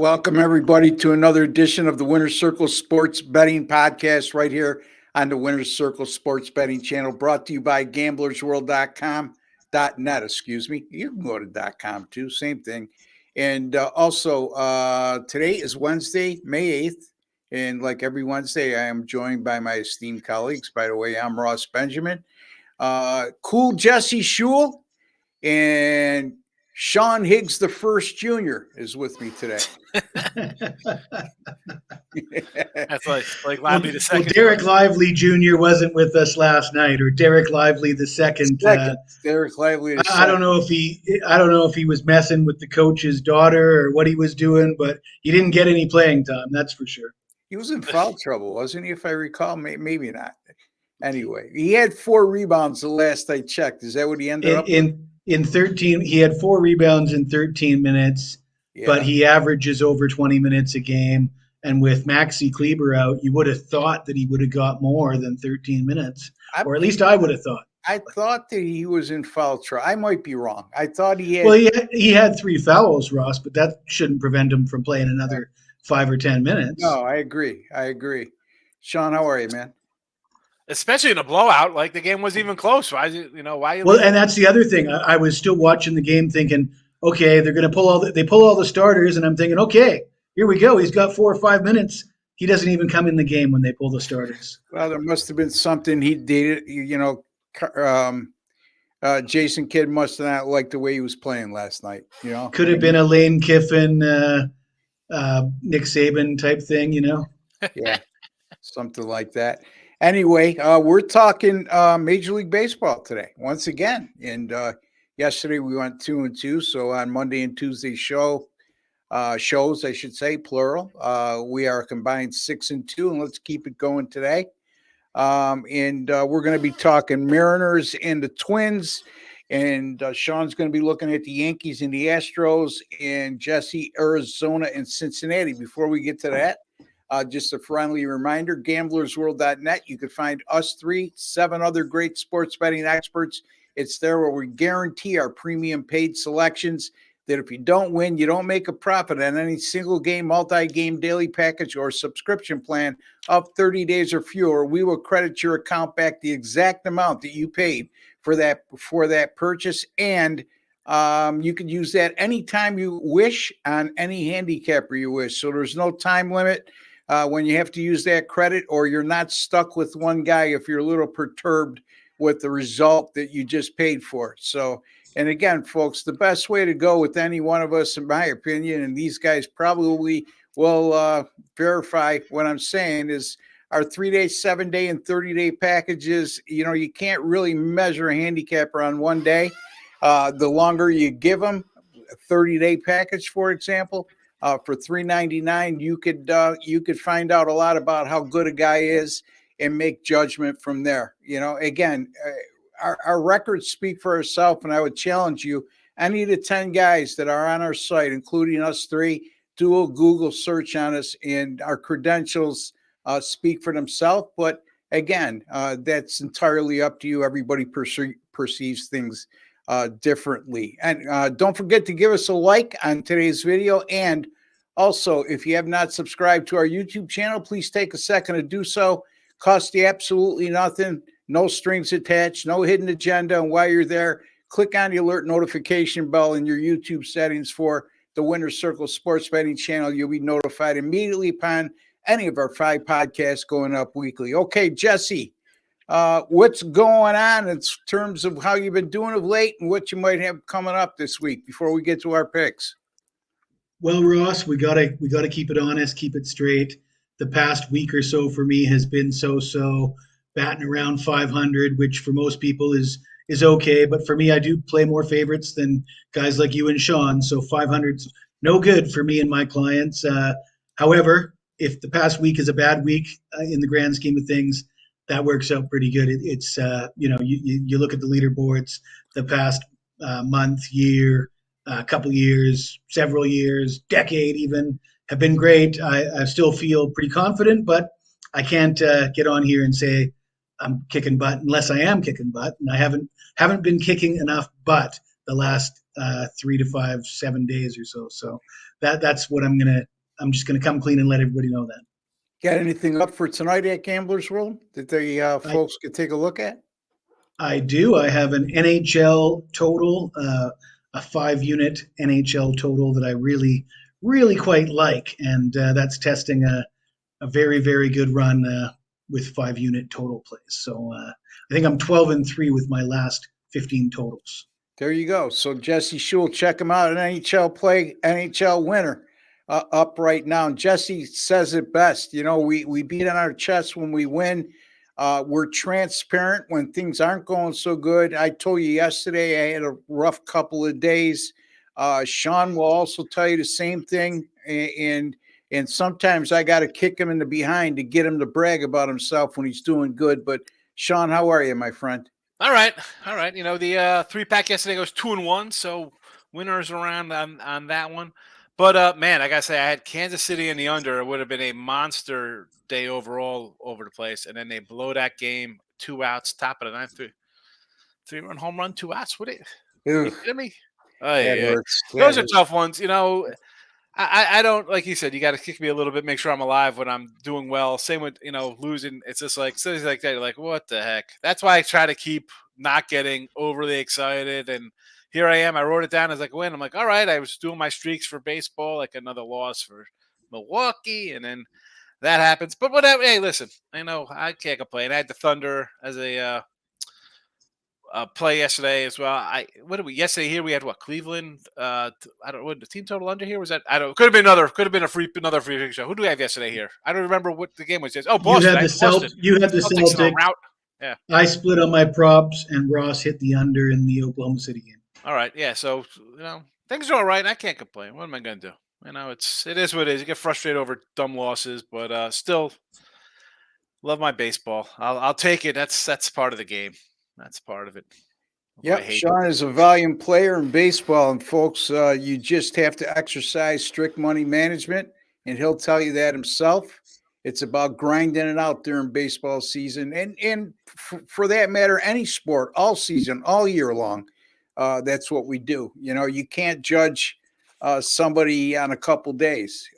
Welcome, everybody, to another edition of the Winner's Circle Sports Betting Podcast right here on the Winner's Circle Sports Betting channel, brought to you by gamblersworld.com.net, excuse me. You can go to .com too, same thing. And also, today is Wednesday, May 8th. And like every Wednesday, I am joined by my esteemed colleagues. By the way, I'm Ross Benjamin. Cool Jesse Schule and Sean Higgs, the first junior, is with me today. That's like Lively the second. Well, Derek Lively Jr. wasn't with us last night, or Derek Lively the second. Derek Lively. I don't know if he was messing with the coach's daughter or what he was doing, but he didn't get any playing time. That's for sure. He was in foul trouble, wasn't he? If I recall, maybe not. Anyway, he had 4 rebounds the last I checked. Is that what he ended up with? In 13? He had 4 rebounds in 13 minutes, but he averages over 20 minutes a game. And with Maxi Kleber out, you would have thought that he would have got more than 13 minutes, or at least I would have thought. I thought that he was in foul trouble. I might be wrong. I thought he had. Well, he had 3 fouls, Ross, but that shouldn't prevent him from playing another 5 or 10 minutes. No, I agree. Sean, how are you, man? Especially in a blowout, like the game wasn't even close. Why? Well, and that's the other thing. I was still watching the game, thinking, okay, they're going to pull all the starters, and I'm thinking, okay, here we go. He's got 4 or 5 minutes. He doesn't even come in the game when they pull the starters. Well, there must have been something he did. Jason Kidd must have not liked the way he was playing last night. Could have been a Lane Kiffin, Nick Saban type thing. Yeah, something like that. Anyway, we're talking Major League Baseball today once again. And yesterday we went 2-2. So on Monday and Tuesday shows, I should say, plural. We are combined 6-2, and let's keep it going today. And we're going to be talking Mariners and the Twins. And Sean's going to be looking at the Yankees and the Astros, and Jesse, Arizona and Cincinnati. Before we get to that, just a friendly reminder, gamblersworld.net. You could find us 7 other great sports betting experts. It's there where we guarantee our premium paid selections that if you don't win, you don't make a profit on any single game, multi-game, daily package, or subscription plan of 30 days or fewer. We will credit your account back the exact amount that you paid for that purchase, and you can use that anytime you wish on any handicapper you wish. So there's no time limit when you have to use that credit, or you're not stuck with one guy if you're a little perturbed with the result that you just paid for. So, and again, folks, the best way to go with any one of us, in my opinion, and these guys probably will verify what I'm saying, is our 3-day, 7-day, and 30-day packages. You can't really measure a handicapper on one day. The longer you give them, a 30-day package, for example, for $3.99, you could find out a lot about how good a guy is and make judgment from there. Again, our records speak for ourselves, and I would challenge you, any of the 10 guys that are on our site, including us 3, do a Google search on us, and our credentials speak for themselves. But again, that's entirely up to you. Everybody perceives things differently. And don't forget to give us a like on today's video. And also, if you have not subscribed to our YouTube channel, please take a second to do so. Costs you absolutely nothing. No strings attached, no hidden agenda. And while you're there, click on the alert notification bell in your YouTube settings for the Winner's Circle Sports Betting channel. You'll be notified immediately upon any of our 5 podcasts going up weekly. Okay, Jesse, what's going on in terms of how you've been doing of late and what you might have coming up this week before we get to our picks? Well, Ross, we gotta keep it honest, keep it straight. The past week or so for me has been so, batting around 500, which for most people is okay. But for me, I do play more favorites than guys like you and Sean. So 500's no good for me and my clients. However, if the past week is a bad week in the grand scheme of things, that works out pretty good. It's you look at the leaderboards, the past month, year, couple years, several years, decade even, have been great. I still feel pretty confident, but I can't get on here and say I'm kicking butt unless I am kicking butt, and I haven't been kicking enough butt the last 3 to 5, 7 days or so. So that's what I'm just gonna come clean and let everybody know that. Got anything up for tonight at Gamblers World that the folks could take a look at? I do. I have an NHL total, a 5-unit NHL total that I really, really quite like, and that's testing a very, very good run with 5-unit total plays. So I think I'm 12-3 with my last 15 totals. There you go. So Jesse Schule, check him out. An NHL play, NHL winner up right now. And Jesse says it best. You know, we beat on our chest when we win. We're transparent when things aren't going so good. I told you yesterday I had a rough couple of days. Sean will also tell you the same thing. And sometimes I got to kick him in the behind to get him to brag about himself when he's doing good. But Sean, how are you, my friend? All right. You know, the 3-pack yesterday goes 2-1, so winners around on that one. But man, I gotta say, I had Kansas City in the under. It would have been a monster day overall over the place, and then they blow that game, 2 outs, top of the ninth, 3-run home run, 2 outs. What are you kidding me? Oh That yeah, hurts. those That are hurts. tough ones. You know, I don't, like you said, you got to kick me a little bit, make sure I'm alive when I'm doing well. Same with, you know, losing. It's just like things like that. You're like, what the heck? That's why I try to keep not getting overly excited. And here I am. I wrote it down as like a win. I'm like, all right, I was doing my streaks for baseball, like another loss for Milwaukee, and then that happens. But whatever. Hey, listen, I know I can't complain. I had the Thunder as a play yesterday as well. What did we yesterday here? We had what, Cleveland? I don't, what the team total under here was that? I don't. Could have been another free pick show. Who do we have yesterday here? I don't remember what the game was. Oh, You Boston. had I the had Boston. You had the Celtics in a Celtics. route. Yeah. I split on my props, and Ross hit the under in the Oklahoma City game. All right. Yeah. So you know things are all right. I can't complain. What am I going to do? You know, it is what it is. You get frustrated over dumb losses, but still love my baseball. I'll take it. That's part of the game. That's part of it. Although I Yep, hate it. Sean is a valiant player in baseball, and folks, you just have to exercise strict money management, and he'll tell you that himself. It's about grinding it out during baseball season, and for that matter, any sport, all season, all year long. That's what we do. You know, you can't judge somebody on a couple days,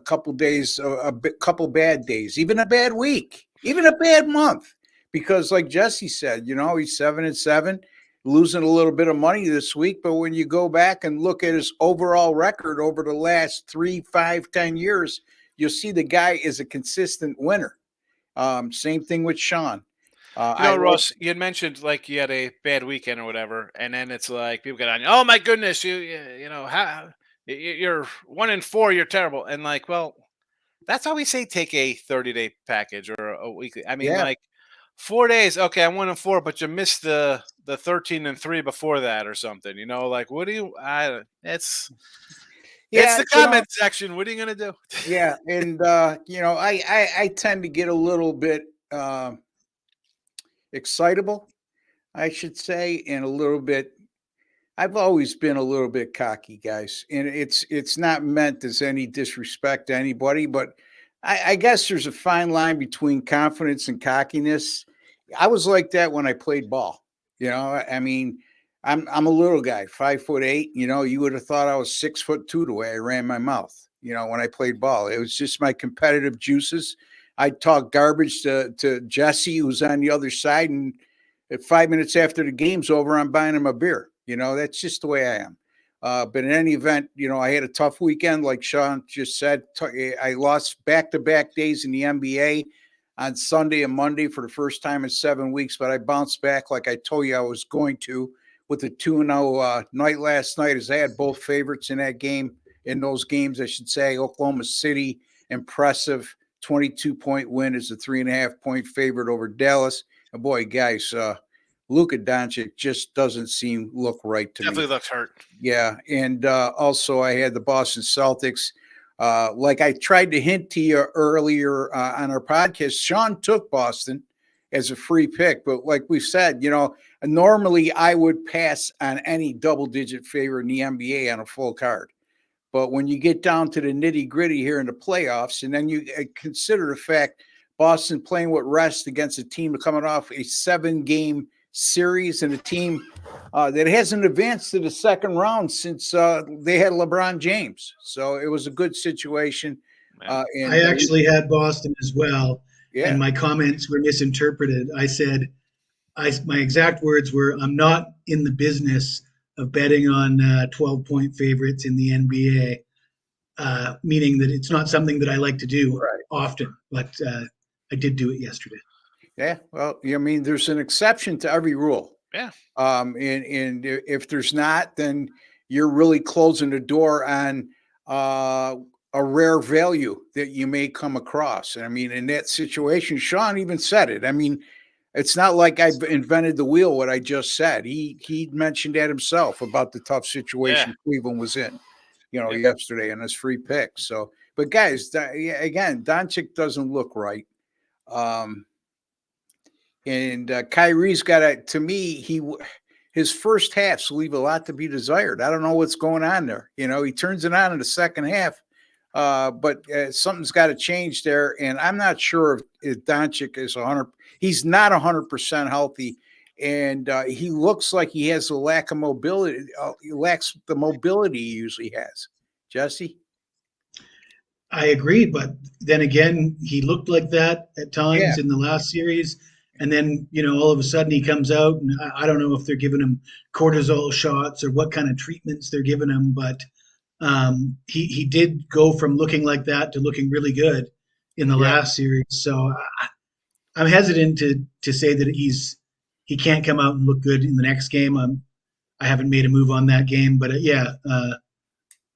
couple bad days, even a bad week, even a bad month, because like Jesse said, you know, he's 7-7, losing a little bit of money this week. But when you go back and look at his overall record over the last 3, 5, 10 years, you'll see the guy is a consistent winner. Same thing with Sean. You know, Ross, you had mentioned like you had a bad weekend or whatever, and then it's like people get on you. Oh my goodness, you know how you're 1-4, you're terrible, and like, well, that's how we say take a 30-day package or a weekly. I mean, Yeah, like 4 days, okay, I'm 1-4, but you missed the 13-3 before that or something. You know, like what do you? It's yeah, the comment section. What are you gonna do? yeah, and you know, I tend to get a little bit excitable, I should say, and a little bit. I've always been a little bit cocky, guys, and it's not meant as any disrespect to anybody, but I guess there's a fine line between confidence and cockiness. I was like that when I played ball. You know, I mean, I'm a little guy, 5'8". You know, you would have thought I was 6'2" the way I ran my mouth. You know, when I played ball, it was just my competitive juices. I'd talk garbage to Jesse, who's on the other side, and at 5 minutes after the game's over, I'm buying him a beer. You know, that's just the way I am. But in any event, you know, I had a tough weekend, like Sean just said. I lost back-to-back days in the NBA on Sunday and Monday for the first time in 7 weeks, but I bounced back like I told you I was going to with a 2-0 night last night, as I had both favorites in that game, in those games, I should say. Oklahoma City, impressive 22-point win, is a 3.5-point favorite over Dallas. And boy, guys, Luka Doncic just doesn't look right to me. Definitely looks hurt. Yeah, and also I had the Boston Celtics. Like I tried to hint to you earlier on our podcast, Sean took Boston as a free pick, but like we said, you know, normally I would pass on any double-digit favorite in the NBA on a full card. But when you get down to the nitty-gritty here in the playoffs, and then you consider the fact Boston playing with rest against a team coming off a 7-game series and a team that hasn't advanced to the second round since they had LeBron James. So it was a good situation. And I actually had Boston as well, yeah, and my comments were misinterpreted. I said, my exact words were, "I'm not in the business of betting on 12-point favorites in the NBA," meaning that it's not something that I like to do right. often, but I did do it yesterday. Yeah. Well, I mean, there's an exception to every rule. Yeah. And if there's not, then you're really closing the door on a rare value that you may come across. And I mean, in that situation, Sean even said it. I mean, it's not like I've invented the wheel. What I just said, he mentioned that himself about the tough situation Cleveland was in, yesterday in his free pick. So, but guys, again, Doncic doesn't look right. And Kyrie's got to me, his first halves leave a lot to be desired. I don't know what's going on there. He turns it on in the second half, but something's got to change there. And I'm not sure if Doncic is 100. He's not 100% healthy, and he looks like he has a lack of mobility. He lacks the mobility he usually has. Jesse? I agree, but then again, he looked like that at times in the last series. And then, all of a sudden he comes out, and I don't know if they're giving him cortisol shots or what kind of treatments they're giving him, but he did go from looking like that to looking really good in the last series. So I'm hesitant to say that he can't come out and look good in the next game. I haven't made a move on that game, but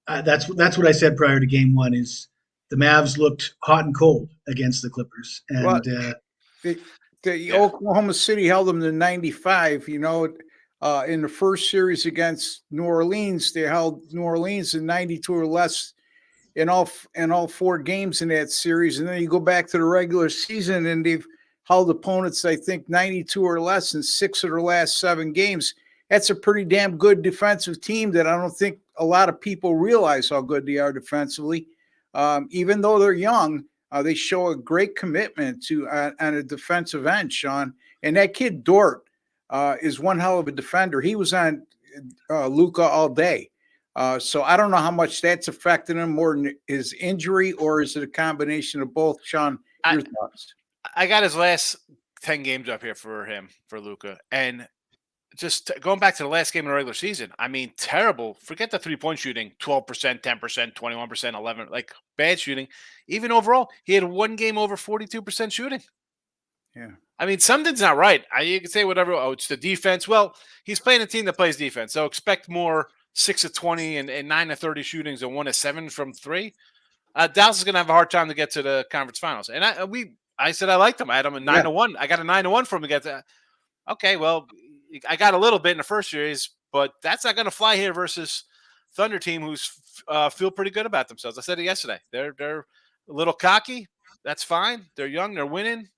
that's what I said prior to game one is the Mavs looked hot and cold against the Clippers, and the Oklahoma City held them to 95. In the first series against New Orleans, they held New Orleans in 92 or less in all four games in that series. And then you go back to the regular season, and they've held opponents, I think, 92 or less in 6 of their last 7 games. That's a pretty damn good defensive team that I don't think a lot of people realize how good they are defensively. Even though they're young, they show a great commitment to on a defensive end, Sean. And that kid Dort is one hell of a defender. He was on Luka all day. So I don't know how much that's affected him more than his injury, or is it a combination of both? Sean, your thoughts? I got his last 10 games up here for Luka. And just going back to the last game of the regular season, I mean, terrible. Forget the 3-point shooting, 12%, 10%, 21%, 11, like bad shooting. Even overall, he had one game over 42% shooting. Yeah. I mean, something's not right. You can say whatever. Oh, it's the defense. Well, he's playing a team that plays defense. So expect more 6 of 20 and 9 of 30 shootings and 1 of 7 from 3. Dallas is going to have a hard time to get to the conference finals. And I said I liked him. I had him a 9-1. I got a 9-1 from him to get to. Okay, well, I got a little bit in the first series, but that's not going to fly here versus Thunder team who's feel pretty good about themselves. I said it yesterday. They're a little cocky. That's fine. They're young. They're winning.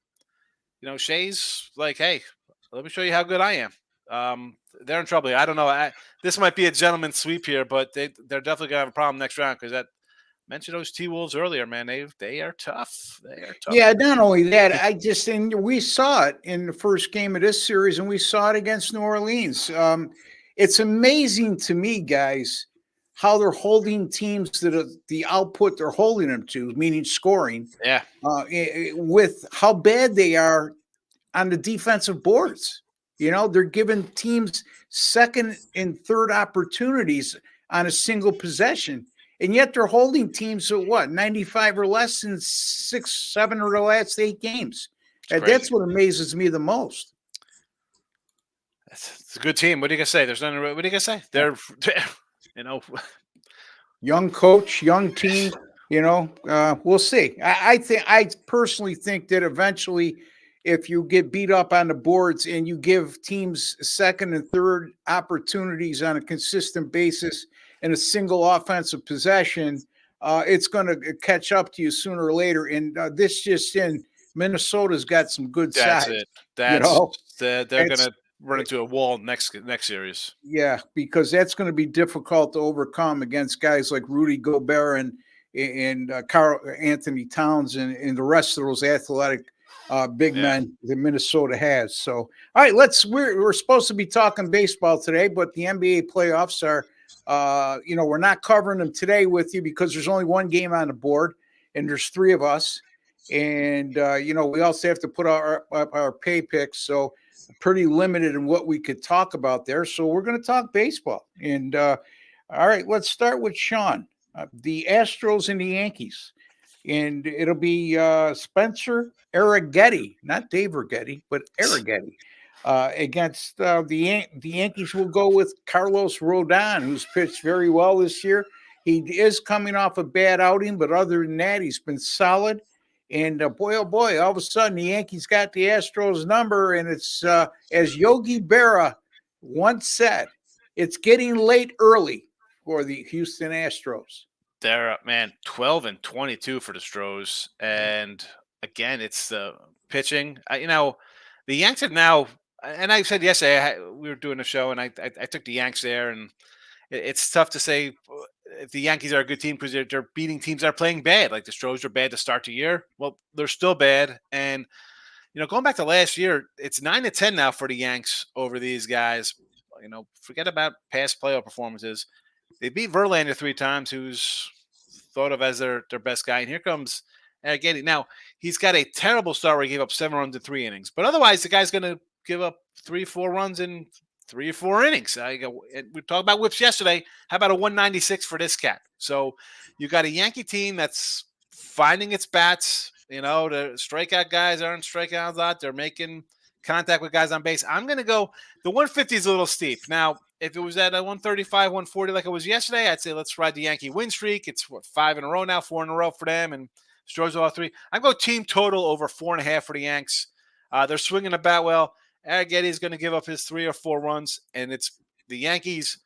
Shea's like, hey, let me show you how good I am. They're in trouble here. I don't know. This might be a gentleman's sweep here, but they're definitely going to have a problem next round because that mentioned those T-Wolves earlier, man. They are tough. They are tough. Yeah, not only that, and we saw it in the first game of this series, and we saw it against New Orleans. It's amazing to me, guys, how they're holding teams to the output they're holding them to, meaning scoring. Yeah. With how bad they are on the defensive boards. They're giving teams second and third opportunities on a single possession. And yet they're holding teams to 95 or less in 6, 7 of the last 8 games. And that's what amazes me the most. It's a good team. What are you gonna say? What are you gonna say? They're, young coach, young team. We'll see. I personally think that eventually, if you get beat up on the boards and you give teams second and third opportunities on a consistent basis in a single offensive possession, it's going to catch up to you sooner or later. And this just in, Minnesota's got some good sides. They're going to run into a wall next series. Yeah, because that's going to be difficult to overcome against guys like Rudy Gobert and Karl Anthony Towns and the rest of those athletic big Yeah. men that Minnesota has. So, all right, we're supposed to be talking baseball today, but the NBA playoffs are, we're not covering them today with you because there's only one game on the board and there's three of us. And, we also have to put our pay picks. So, pretty limited in what we could talk about there. So, we're going to talk baseball. And, all right, let's start with Sean. The Astros and the Yankees. And it'll be Spencer Arrighetti, not Dave Arrighetti, but Arrighetti. Against the Yankees will go with Carlos Rodon, who's pitched very well this year. He is coming off a bad outing, but other than that, he's been solid. And boy, oh boy, all of a sudden the Yankees got the Astros number, and it's as Yogi Berra once said, it's getting late early for the Houston Astros. They're 12-22 for the Stros, and again, it's the pitching. The Yanks have now, and I said yesterday we were doing a show, and I took the Yanks there, and it's tough to say if the Yankees are a good team because they're beating teams that are playing bad. Like the Stros are bad to start the year. Well, they're still bad, and going back to last year, it's 9-10 now for the Yanks over these guys. Forget about past playoff performances. They beat Verlander 3 times, who's thought of as their best guy. And here comes Arrighetti. Now, he's got a terrible start where he gave up 7 runs in 3 innings. But otherwise, the guy's going to give up 3-4 runs in 3 or 4 innings. We talked about whips yesterday. How about a 196 for this cat? So you got a Yankee team that's finding its bats. The strikeout guys aren't striking out a lot. They're making contact with guys on base. I'm going to go – the 150 is a little steep. Now, if it was at a 135, 140 like it was yesterday, I'd say let's ride the Yankee win streak. It's 5 in a row now, 4 in a row for them, and Stros all 3. I'm going team total over 4.5 for the Yanks. They're swinging the bat well. Arrighetti is going to give up his 3 or 4 runs, and it's the Yankees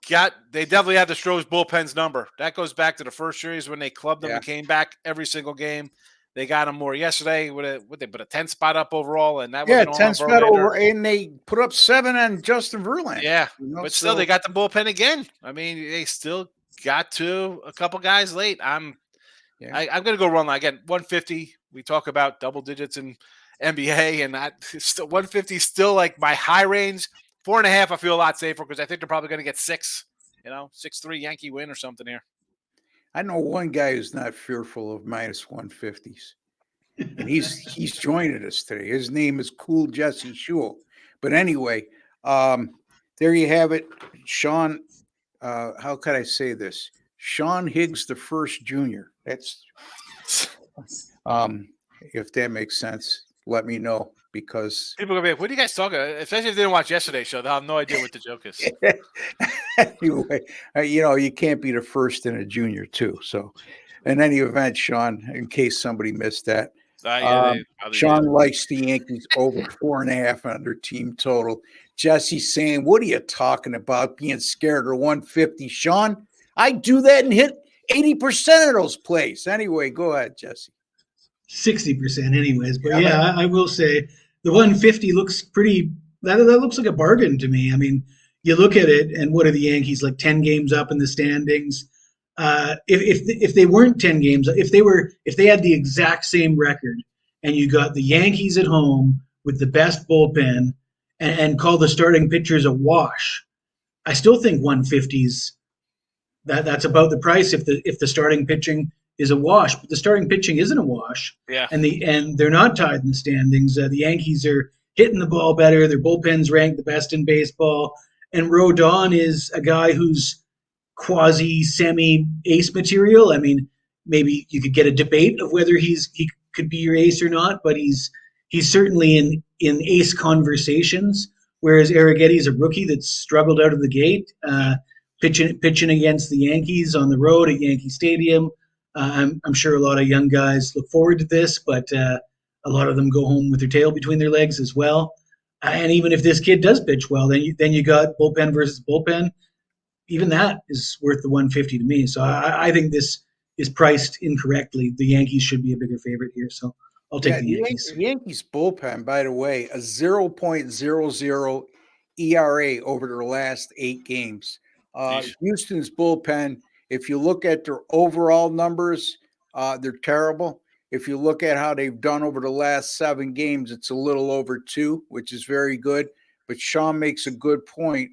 they definitely have the Stros bullpen's number. That goes back to the first series when they clubbed them and came back every single game. They got them more yesterday. They put a 10 spot up overall, and that was 10 spot over, and they put up 7 on Justin Verlander. Yeah, but still, they got the bullpen again. I mean, they still got to a couple guys late. I'm going to go run line again. 150. We talk about double digits in NBA, and 150 is still like my high range. 4.5, I feel a lot safer because I think they're probably going to get 6. 6-3 Yankee win or something here. I know one guy who's not fearful of minus 150s, and he's joining us today. His name is Cool Jesse Schule. But anyway, there you have it, Sean. How could I say this? Sean Higgs the first Jr. That's if that makes sense. Let me know because people are gonna be like, "What are you guys talking about?" Especially if they didn't watch yesterday's show, they'll have no idea what the joke is. Anyway, you can't be the first and a junior too. So, in any event, Sean, in case somebody missed that, Sean likes the Yankees over 4.5 on their team total. Jesse's saying, "What are you talking about? Being scared of 150?" Sean, I do that and hit 80% of those plays. Anyway, go ahead, Jesse. 60% anyways, but I will say the 150 looks pretty. That looks like a bargain to me. I mean, you look at it, and what are the Yankees, like 10 games up in the standings? If they weren't 10 games, if they had the exact same record, and you got the Yankees at home with the best bullpen, and call the starting pitchers a wash, I still think 150s. That's about the price if the starting pitching is a wash, but the starting pitching isn't a wash. Yeah. And they're not tied in the standings. The Yankees are hitting the ball better. Their bullpen's ranked the best in baseball. And Rodon is a guy who's quasi semi ace material. I mean, maybe you could get a debate of whether he could be your ace or not, but he's certainly in ace conversations. Whereas Arrighetti's a rookie that's struggled out of the gate, pitching against the Yankees on the road at Yankee Stadium. I'm sure a lot of young guys look forward to this, but a lot of them go home with their tail between their legs as well. And even if this kid does pitch well, then you got bullpen versus bullpen. Even that is worth the 150 to me. So I think this is priced incorrectly. The Yankees should be a bigger favorite here. So I'll take the Yankees. Yankees bullpen, by the way, a 0.00 ERA over their last 8 games. Houston's bullpen, if you look at their overall numbers, they're terrible. If you look at how they've done over the last 7 games, it's a little over 2, which is very good. But Sean makes a good point.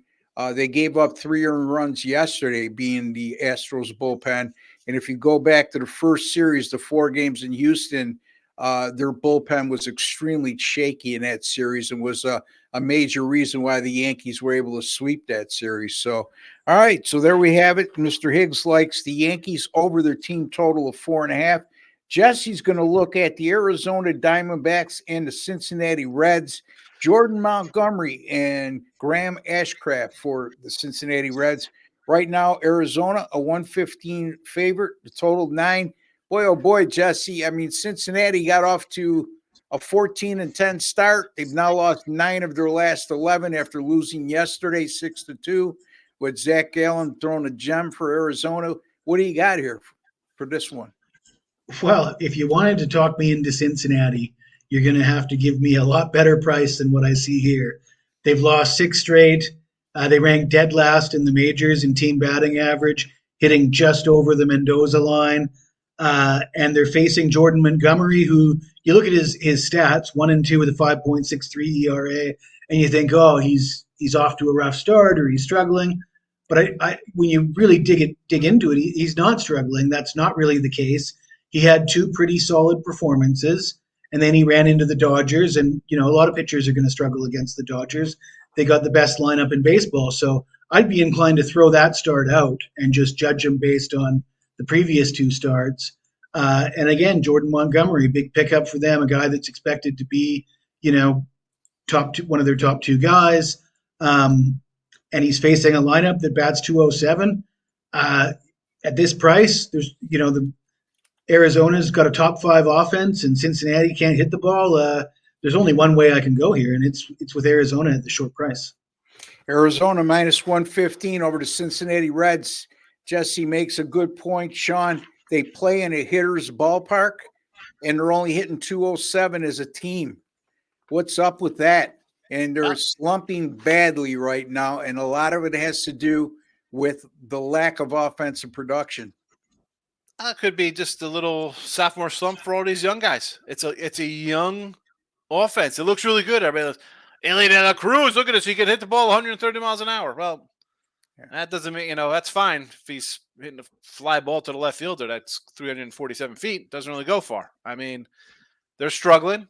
They gave up 3 earned runs yesterday, being the Astros bullpen. And if you go back to the first series, the 4 games in Houston, their bullpen was extremely shaky in that series and was a major reason why the Yankees were able to sweep that series. So, all right, so there we have it. Mr. Higgs likes the Yankees over their team total of 4.5. Jesse's going to look at the Arizona Diamondbacks and the Cincinnati Reds. Jordan Montgomery and Graham Ashcraft for the Cincinnati Reds. Right now, Arizona, a 115 favorite, the total 9. Boy, oh boy, Jesse. I mean, Cincinnati got off to a 14-10 start. They've now lost 9 of their last 11 after losing yesterday 6-2, with Zach Gallen throwing a gem for Arizona. What do you got here for this one? Well, if you wanted to talk me into Cincinnati, you're going to have to give me a lot better price than what I see here. They've lost 6 straight. They rank dead last in the majors in team batting average, hitting just over the Mendoza line. And they're facing Jordan Montgomery, who you look at his stats, 1 and 2 with a 5.63 ERA, and you think, oh, he's off to a rough start or he's struggling. But when you really dig into it, he's not struggling. That's not really the case. He had 2 pretty solid performances, and then he ran into the Dodgers. And, a lot of pitchers are going to struggle against the Dodgers. They got the best lineup in baseball. So I'd be inclined to throw that start out and just judge him based on the previous 2 starts. And again, Jordan Montgomery, big pickup for them, a guy that's expected to be, one of their top 2 guys. And he's facing a lineup that bats 207. At this price, there's, the Arizona's got a top 5 offense, and Cincinnati can't hit the ball. There's only one way I can go here, and it's with Arizona at the short price. Arizona minus 115 over the Cincinnati Reds. Jesse makes a good point, Sean. They play in a hitter's ballpark, and they're only hitting 207 as a team. What's up with that? And they're slumping badly right now, and a lot of it has to do with the lack of offensive production. Could be just a little sophomore slump for all these young guys. It's a young offense. It looks really good. I mean, Ellie De La Cruz, look at this. He can hit the ball 130 miles an hour. Well, that doesn't mean, that's fine. If he's hitting a fly ball to the left fielder, that's 347 feet. Doesn't really go far. I mean, they're struggling.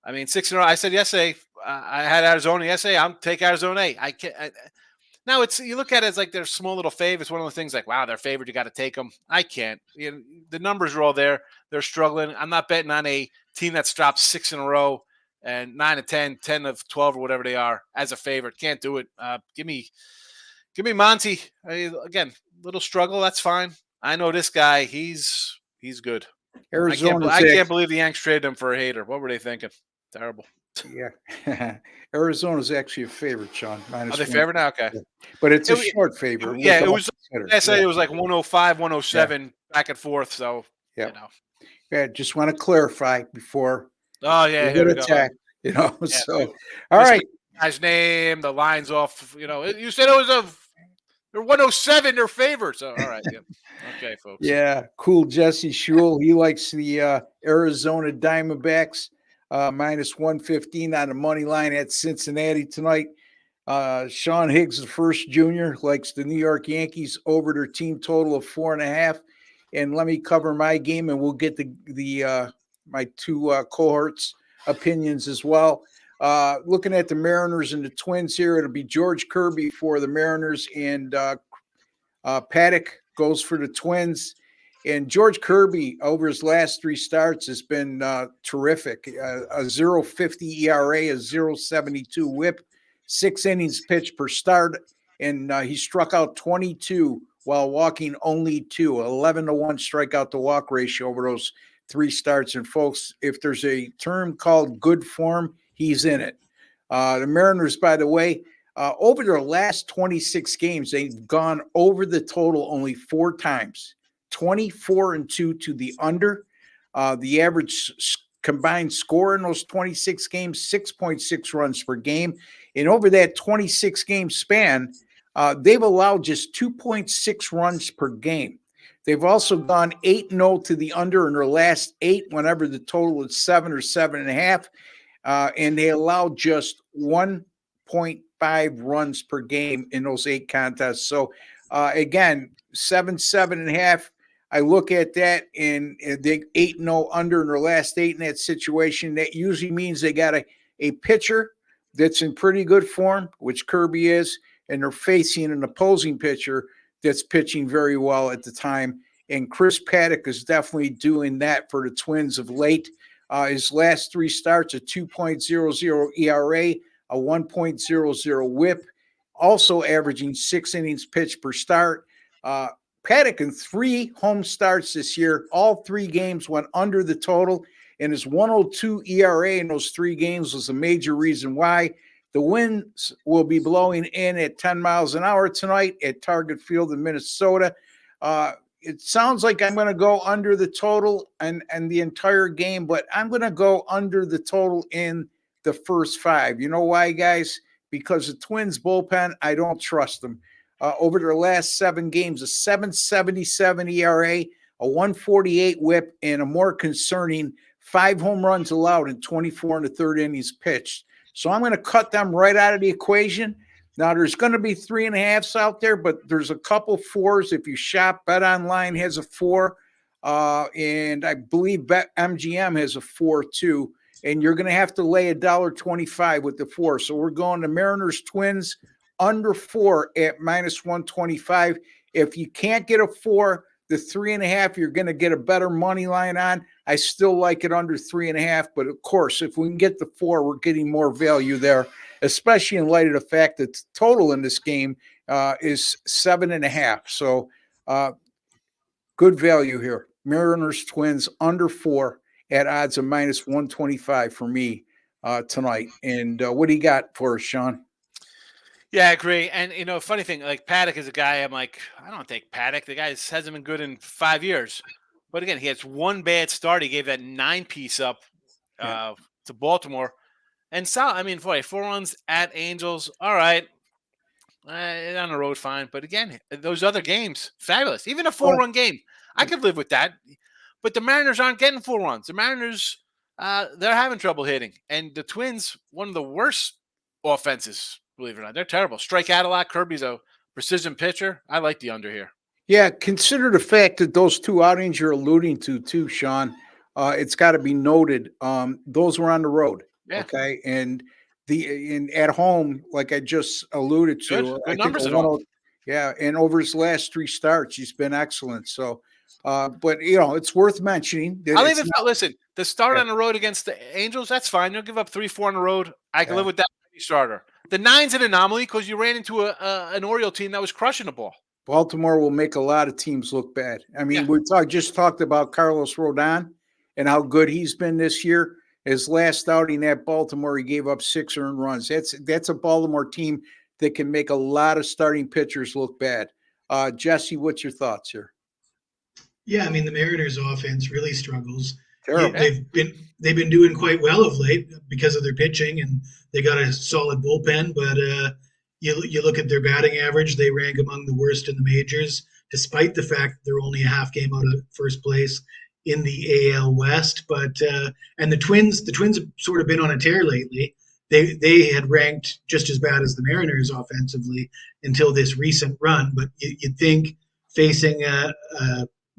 I mean, 6 in a row. I said yesterday, I had Arizona yesterday. I'm take Arizona. I can't. Now you look at it as like they're small little fave. It's one of the things like, wow, they're favored. You got to take them. I can't. The numbers are all there. They're struggling. I'm not betting on a team that's dropped 6 in a row and 9 of 10, 10 of 12 or whatever they are as a favorite. Can't do it. Give me Monty. Again, little struggle. That's fine. I know this guy. He's good. Arizona. I can't believe the Yanks traded him for a hater. What were they thinking? Terrible. Yeah. Arizona's actually a favorite, Sean. Are they favorite now? Okay. But it's a short favorite. Yeah, it was. I say it was like 105, 107 back and forth. So, Yeah, just want to clarify before. Oh, yeah. Here we attack, Yeah, so, all right. Guy's name, the lines off, you said it was they're 107, they're favored. So, all right. Yeah. Okay, folks. Yeah, cool. Jesse Schule, he likes the Arizona Diamondbacks. Minus 115 on the money line at Cincinnati tonight. Sean Higgs, the first junior, likes the New York Yankees over their team total of 4.5. And let me cover my game, and we'll get the my 2 cohorts opinions as well. Looking at the Mariners and the Twins here, it'll be George Kirby for the Mariners, and Paddock goes for the Twins. And George Kirby, over his last 3 starts, has been terrific. A 0.50 ERA, a 0.72 whip, 6 innings pitched per start, and he struck out 22 while walking only 2, 11-1 strikeout to walk ratio over those 3 starts. And folks, if there's a term called good form, he's in it. The Mariners, by the way, over their last 26 games, they've gone over the total only 4 times. 24-2 to the under. The average combined score in those 26 games, 6.6 runs per game. And over that 26 game span, they've allowed just 2.6 runs per game. They've also gone 8-0 to the under in their last 8, whenever the total is 7 or 7.5. And they allowed just 1.5 runs per game in those 8 contests. So, again, 7.5. I look at that, and they 8-0 under in their last 8 in that situation. That usually means they got a pitcher that's in pretty good form, which Kirby is, and they're facing an opposing pitcher that's pitching very well at the time. And Chris Paddock is definitely doing that for the Twins of late. His last 3 starts, a 2.00 ERA, a 1.00 whip, also averaging 6 innings pitched per start. Paddock in 3 home starts this year, all 3 games went under the total, and his 1.02 ERA in those 3 games was a major reason why. The winds will be blowing in at 10 miles an hour tonight at Target Field in Minnesota. It sounds like I'm going to go under the total and the entire game, but I'm going to go under the total in the first 5. You know why, guys? Because the Twins bullpen, I don't trust them. Over their last 7 games, a 7.77 ERA, a 1.48 whip, and a more concerning 5 home runs allowed in 24 1/3 innings pitched. So I'm going to cut them right out of the equation. Now, there's going to be 3.5s out there, but there's a couple 4s. If you shop, Bet Online has a 4, and I believe Bet MGM has a 4 too. And you're going to have to lay $1.25 with the 4. So we're going to Mariners Twins under 4 at -125. If you can't get a 4, the 3.5, you're going to get a better money line on. I still like it under 3.5, but of course, if we can get the 4, we're getting more value there, especially in light of the fact that the total in this game is 7.5. So good value here. Mariners Twins under 4 at odds of -125 for me tonight. And what do you got for us, Sean? Yeah, I agree. And, funny thing, like Paddock is a guy I'm like, I don't think Paddock. The guy hasn't been good in 5 years. But again, he has 1 bad start. He gave that 9-piece up to Baltimore. And I mean, 4 runs at Angels. All right. On the road, fine. But again, those other games, fabulous. Even a 4-run game, I could live with that. But the Mariners aren't getting 4 runs. The Mariners, they're having trouble hitting. And the Twins, one of the worst offenses, believe it or not. They're terrible. Strike out a lot. Kirby's a precision pitcher. I like the under here. Yeah, consider the fact that those 2 outings you're alluding to, too, Sean. It's got to be noted. Those were on the road. Yeah. Okay. And at home, like I just alluded to, Good numbers at home. Yeah, and over his last 3 starts, he's been excellent. So, but it's worth mentioning. Listen, the start on the road against the Angels, that's fine. You'll give up 3-4 on the road. I can live with that starter. The 9's an anomaly because you ran into an Oriole team that was crushing the ball. Baltimore will make a lot of teams look bad. I mean, we just talked about Carlos Rodon and how good he's been this year. His last outing at Baltimore, he gave up 6 earned runs. That's a Baltimore team that can make a lot of starting pitchers look bad. Jesse, what's your thoughts here? Yeah, I mean the Mariners' offense really struggles. Terrible. They've been doing quite well of late because of their pitching, and they got a solid bullpen. But you look at their batting average; they rank among the worst in the majors, despite the fact that they're only a half game out of first place in the AL West. But and the Twins have sort of been on a tear lately. They had ranked just as bad as the Mariners offensively until this recent run. But you'd think facing a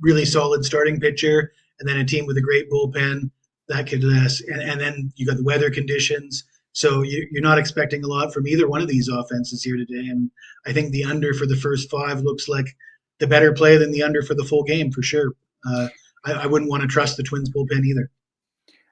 really solid starting pitcher and then a team with a great bullpen that could and then you got the weather conditions, so you're not expecting a lot from either one of these offenses here today. And I think the under for the first 5 looks like the better play than the under for the full game for sure. I wouldn't want to trust the Twins bullpen either.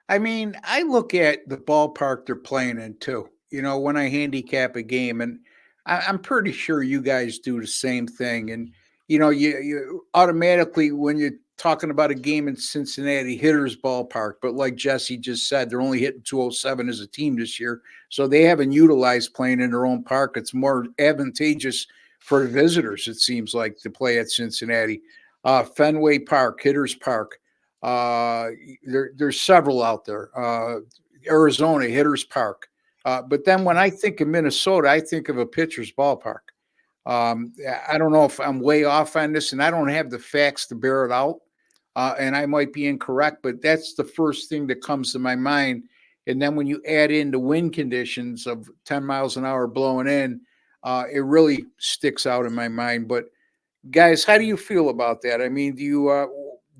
I mean, I look at the ballpark they're playing in too, when I handicap a game, and I'm pretty sure you guys do the same thing. And, you automatically, when you're talking about a game in Cincinnati, hitter's ballpark, but like Jesse just said, they're only hitting 207 as a team this year. So they haven't utilized playing in their own park. It's more advantageous for the visitors, it seems like, to play at Cincinnati. Fenway Park, hitter's park. There's several out there. Arizona, hitter's park. But then when I think of Minnesota, I think of a pitcher's ballpark. I don't know if I'm way off on this, and I don't have the facts to bear it out. And I might be incorrect, but that's the first thing that comes to my mind. And then when you add in the wind conditions of 10 miles an hour blowing in, it really sticks out in my mind. But guys, how do you feel about that? I mean, do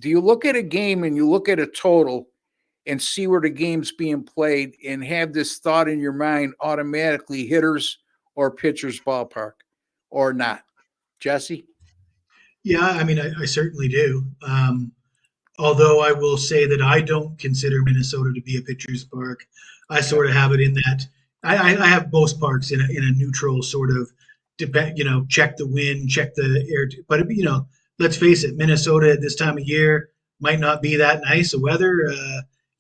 you look at a game and you look at a total and see where the game's being played and have this thought in your mind automatically hitters or pitchers ballpark or not? Jesse? Yeah, I mean, I certainly do. Although I will say that I don't consider Minnesota to be a pitcher's park. I sort of have it in that I have most parks in a neutral sort of depend. Check the wind, check the air. But let's face it, Minnesota at this time of year might not be that nice of weather.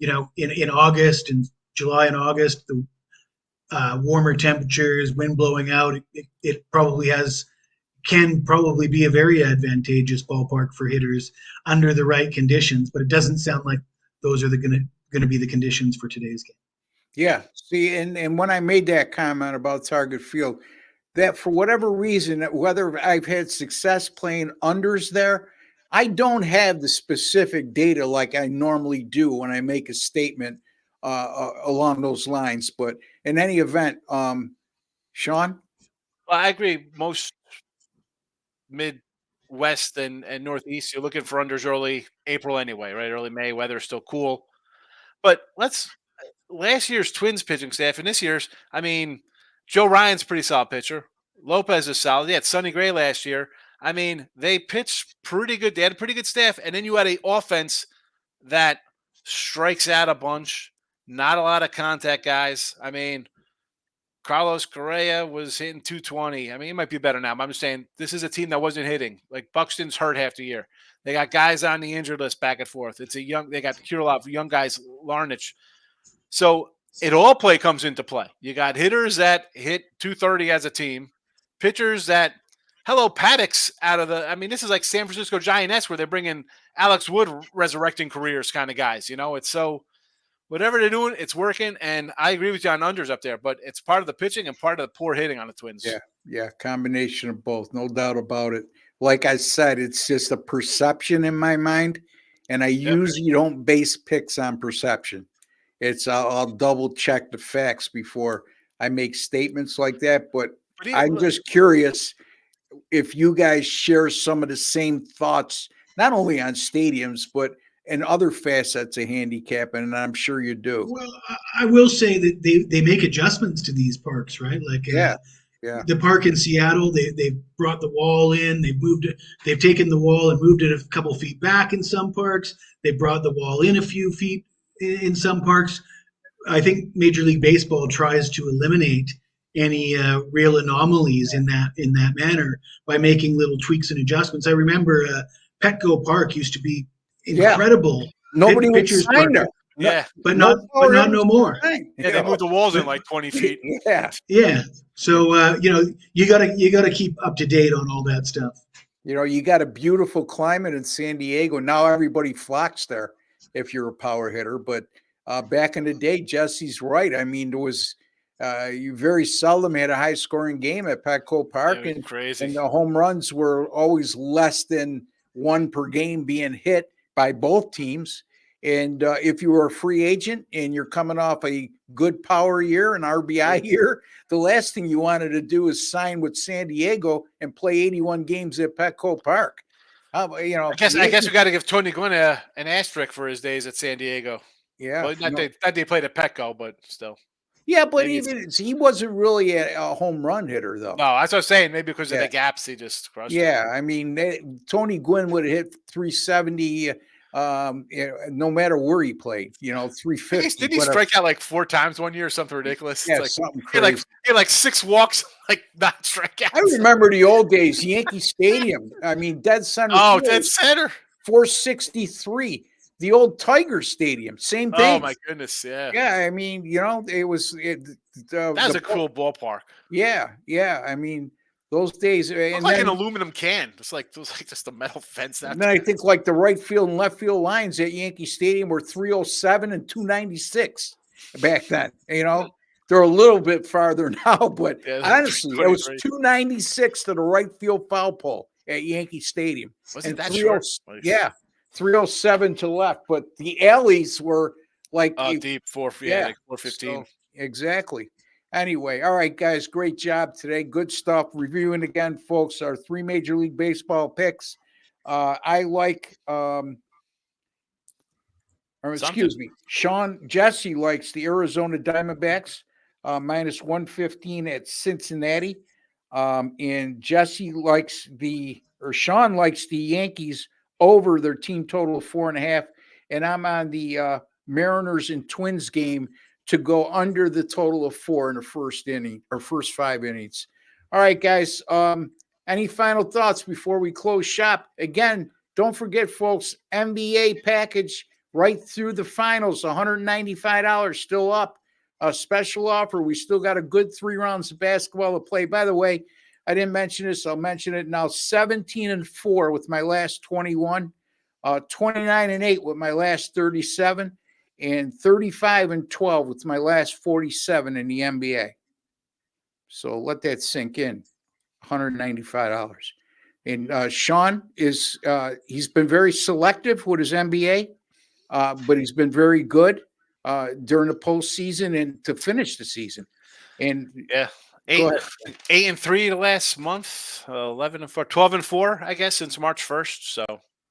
In August and July and August, the warmer temperatures, wind blowing out, it probably can probably be a very advantageous ballpark for hitters under the right conditions, but it doesn't sound like those are going to be the conditions for today's game. Yeah. See, and when I made that comment about Target Field, that for whatever reason, whether I've had success playing unders there, I don't have the specific data like I normally do when I make a statement along those lines. But in any event, Sean? Well, I agree. Most Midwest and Northeast, you're looking for unders early April anyway, right? Early May, weather's still cool. But last year's Twins pitching staff and this year's, I mean, Joe Ryan's a pretty solid pitcher. Lopez is solid. They had Sonny Gray last year. I mean, they pitched pretty good. They had a pretty good staff. And then you had an offense that strikes out a bunch, not a lot of contact guys. I mean, Carlos Correa was hitting 220. I mean, he might be better now, but I'm just saying this is a team that wasn't hitting. Like Buxton's hurt half the year. They got guys on the injured list back and forth. They got Kirilov, young guys, Larnach. So it all play comes into play. You got hitters that hit 230 as a team, pitchers that Paddocks out of the. I mean, this is like San Francisco Giants where they're bringing Alex Wood resurrecting careers kind of guys. It's so whatever they're doing, it's working. And I agree with you on unders up there, but it's part of the pitching and part of the poor hitting on the Twins. Yeah, combination of both, no doubt about it. Like I said, it's just a perception in my mind, and I usually don't base picks on perception. I'll double check the facts before I make statements like that. But I'm just curious if you guys share some of the same thoughts, not only on stadiums, but in other facets of handicapping, and I'm sure you do. Well, I will say that they make adjustments to these parks, right? Like the park in Seattle, they brought the wall in, they've taken the wall and moved it a couple feet back in some parks. They brought the wall in a few feet in some parks. I think Major League Baseball tries to eliminate any real anomalies in that manner by making little tweaks and adjustments. I remember Petco Park used to be incredible. Nobody would sign there. Yeah, but not no more. Yeah, they moved the walls in like 20 feet. Yeah. So you gotta keep up to date on all that stuff. You got a beautiful climate in San Diego. Now everybody flocks there if you're a power hitter. But back in the day, Jesse's right. I mean, there was you very seldom had a high scoring game at Petco Park, and crazy. And the home runs were always less than one per game being hit by both teams. And if you were a free agent and you're coming off a good power year, an RBI year, the last thing you wanted to do is sign with San Diego and play 81 games at Petco Park. I guess we got to give Tony Gwynn an asterisk for his days at San Diego. Yeah, well, not they played at Petco, but still. Yeah, but he wasn't really a home run hitter, though. No, that's what I'm saying. Maybe because of the gaps, he just crushed. Yeah, I mean, Tony Gwynn would have hit 370. No matter where he played, 350. Didn't he strike out like 4 times one year or something ridiculous? Yeah, it's something crazy. He had like 6 walks, like not strikeouts. I remember the old days, Yankee Stadium. I mean, dead center. Oh, dead center. 463. The old Tiger Stadium, same thing. Oh my goodness, yeah. Yeah, I mean, it was. That was a cool ballpark. Yeah. I mean, those days, and like an aluminum can. It was like just a metal fence. And then I think like the right field and left field lines at Yankee Stadium were 307 and 296 back then. The They're a little bit farther now, but Yeah, honestly, it was 23. 296 to the right field foul pole at Yankee Stadium. Was it And that 30, short? yeah, 307 to left. But the alleys were like, Deep 4, yeah, like 415. so exactly. Anyway, all right, guys, great job today. Good stuff. Reviewing again, folks, our 3 Major League Baseball picks. I like or excuse me, Jesse likes the Arizona Diamondbacks, minus 115 at Cincinnati. And Sean likes the Yankees over their team total of 4.5. And I'm on the Mariners and Twins game to go under the total of 4 in the first inning or first 5 innings. All right, guys. Any final thoughts before we close shop? Again, don't forget, folks, NBA package right through the finals, $195 still up. A special offer. We still got a good 3 rounds of basketball to play. By the way, I didn't mention this. I'll mention it now. 17-4 with my last 21, 29-8 with my last 37, and 35-12 with my last 47 in the NBA. So let that sink in. $195. And Sean is he's been very selective with his NBA, but he's been very good during the postseason and to finish the season. And Yeah. go ahead. 8-3 the last month, 11-4, 12-4, I guess, since March 1st. So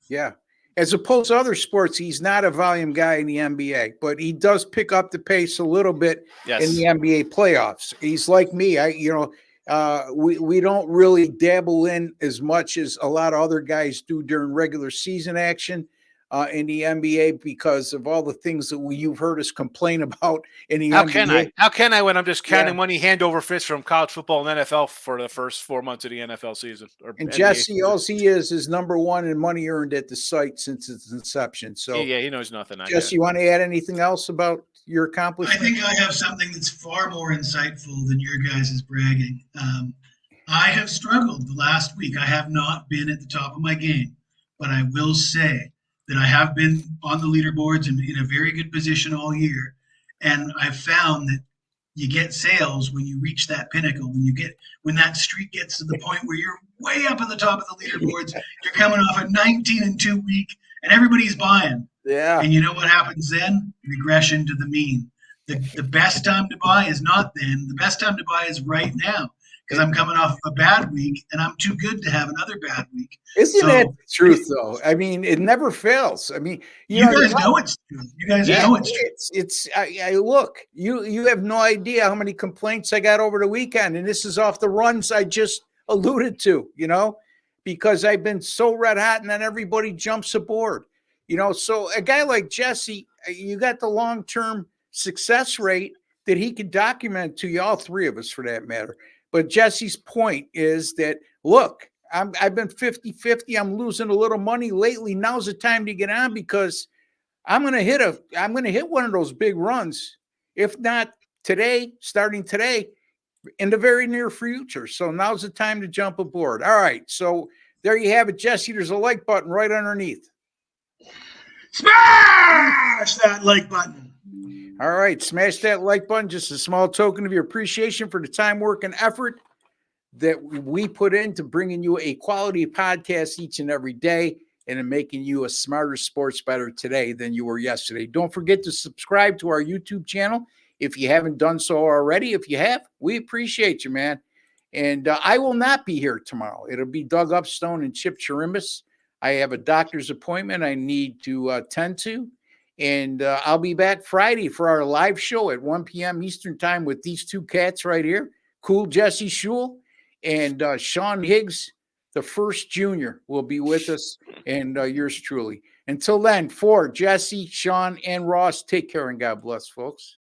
Yeah. As opposed to other sports, he's not a volume guy in the NBA, but he does pick up the pace a little bit in the NBA playoffs. He's like me. We don't really dabble in as much as a lot of other guys do during regular season action in the NBA because of all the things that you've heard us complain about in the how NBA. can I? How can I when I'm just counting Yeah. money hand over fist from college football and NFL for the first 4 months of the NFL season? Or And NBA Jesse, season? all he is number one in money earned at the site since its inception. So, Yeah, he knows nothing. Jesse, you want to add anything else about your I accomplishment? think I have something that's far more insightful than your guys' bragging. I have struggled the last week. I have not been at the top of my game, but I will say that I have been on the leaderboards and in a very good position all year. And I've found that you get sales when you reach that pinnacle, when that streak gets to the point where you're way up at the top of the leaderboards, you're coming off a 19-2 week, and everybody's buying. Yeah. And you know what happens then? Regression to the mean. The best time to buy is not then. The best time to buy is right now because I'm coming off of a bad week and I'm too good to have another bad week. Isn't that the truth, though? I mean, it never fails. I mean, you guys know it's true. You guys know it's true. Look, you have no idea how many complaints I got over the weekend, and this is off the runs I just alluded to, because I've been so red hot and then everybody jumps aboard. So a guy like Jesse, you got the long-term success rate that he can document to you, all 3 of us for that matter. But Jesse's point is that, look, I've been 50-50. I'm losing a little money lately. Now's the time to get on because I'm going to hit one of those big runs. If not today, starting today, in the very near future. So now's the time to jump aboard. All right. So there you have it, Jesse. There's a like button right underneath. Smash that like button. All right. Smash that like button. Just a small token of your appreciation for the time, work, and effort that we put into bringing you a quality podcast each and every day and in making you a smarter sports better today than you were yesterday. Don't forget to subscribe to our YouTube channel if you haven't done so already. If you have, we appreciate you, man. And I will not be here tomorrow. It'll be Doug Upstone and Chip Chirimbus. I have a doctor's appointment I need to attend to. And I'll be back Friday for our live show at 1 p.m. Eastern time with these 2 cats right here. Cool Jesse Schule and Sean Higgs, the first junior, will be with us, and yours truly. Until then, for Jesse, Sean, and Ross, take care and God bless, folks.